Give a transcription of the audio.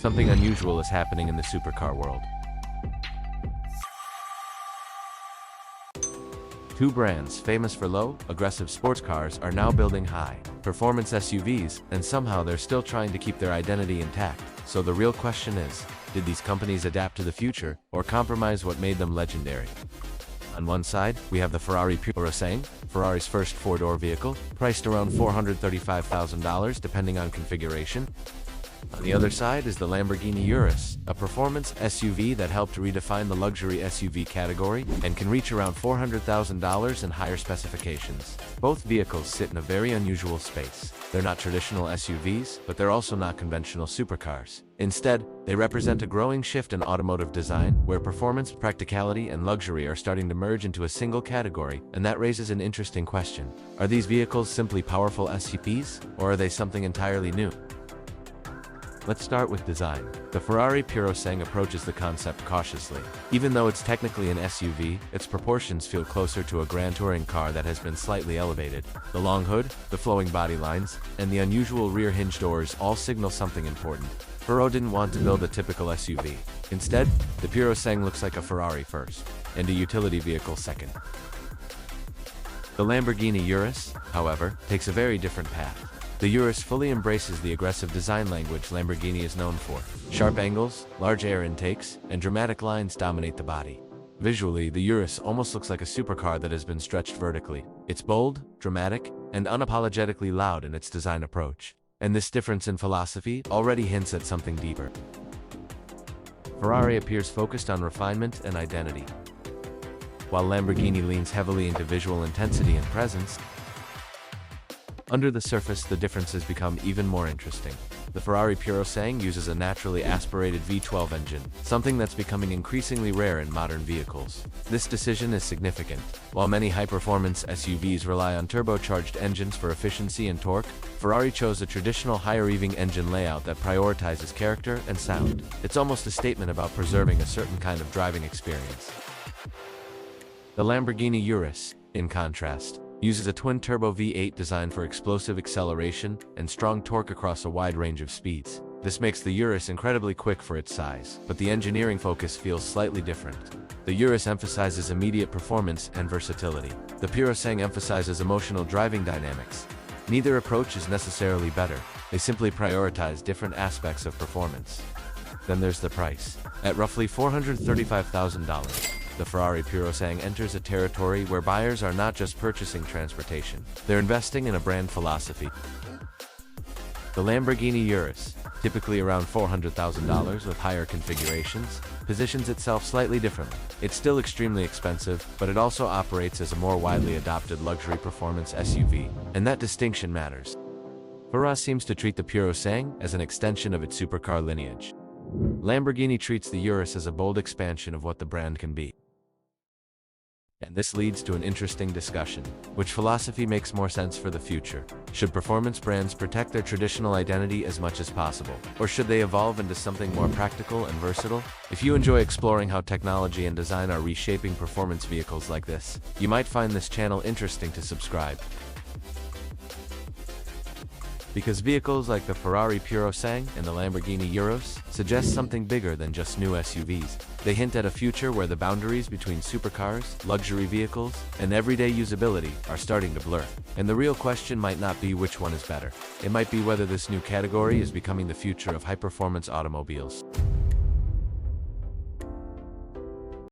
Something unusual is happening in the supercar world. Two brands famous for low, aggressive sports cars are now building high-performance SUVs, and somehow they're still trying to keep their identity intact. So the real question is, did these companies adapt to the future, or compromise what made them legendary? On one side, we have the Ferrari Purosangue, Ferrari's first four-door vehicle, priced around $435,000 depending on configuration. On the other side is the Lamborghini Urus, a performance SUV that helped redefine the luxury SUV category and can reach around $400,000 in higher specifications. Both vehicles sit in a very unusual space. They're not traditional SUVs, but they're also not conventional supercars. Instead, they represent a growing shift in automotive design, where performance, practicality, and luxury are starting to merge into a single category, and that raises an interesting question. Are these vehicles simply powerful SUVs, or are they something entirely new? Let's start with design. The Ferrari Purosangue approaches the concept cautiously. Even though it's technically an SUV, its proportions feel closer to a grand touring car that has been slightly elevated. The long hood, the flowing body lines, and the unusual rear hinge doors all signal something important. Puro didn't want to build a typical SUV. Instead, the Purosangue looks like a Ferrari first, and a utility vehicle second. The Lamborghini Urus, however, takes a very different path. The Urus fully embraces the aggressive design language Lamborghini is known for. Sharp angles, large air intakes, and dramatic lines dominate the body. Visually, the Urus almost looks like a supercar that has been stretched vertically. It's bold, dramatic, and unapologetically loud in its design approach. And this difference in philosophy already hints at something deeper. Ferrari appears focused on refinement and identity, while Lamborghini leans heavily into visual intensity and presence. Under the surface, the differences become even more interesting. The Ferrari Purosangue uses a naturally aspirated V12 engine, something that's becoming increasingly rare in modern vehicles. This decision is significant. While many high-performance SUVs rely on turbocharged engines for efficiency and torque, Ferrari chose a traditional higher-revving engine layout that prioritizes character and sound. It's almost a statement about preserving a certain kind of driving experience. The Lamborghini Urus, in contrast, uses a twin-turbo V8 designed for explosive acceleration and strong torque across a wide range of speeds. This makes the Urus incredibly quick for its size, but the engineering focus feels slightly different. The Urus emphasizes immediate performance and versatility. The Purosangue emphasizes emotional driving dynamics. Neither approach is necessarily better. They simply prioritize different aspects of performance. Then there's the price. At roughly $435,000, the Ferrari Purosangue enters a territory where buyers are not just purchasing transportation, they're investing in a brand philosophy. The Lamborghini Urus, typically around $400,000 with higher configurations, positions itself slightly differently. It's still extremely expensive, but it also operates as a more widely adopted luxury performance SUV, and that distinction matters. Ferrari seems to treat the Purosangue as an extension of its supercar lineage. Lamborghini treats the Urus as a bold expansion of what the brand can be. And this leads to an interesting discussion. Which philosophy makes more sense for the future? Should performance brands protect their traditional identity as much as possible? Or should they evolve into something more practical and versatile? If you enjoy exploring how technology and design are reshaping performance vehicles like this, you might find this channel interesting to subscribe. Because vehicles like the Ferrari Purosangue and the Lamborghini Urus suggest something bigger than just new SUVs. They hint at a future where the boundaries between supercars, luxury vehicles, and everyday usability are starting to blur. And the real question might not be which one is better. It might be whether this new category is becoming the future of high-performance automobiles.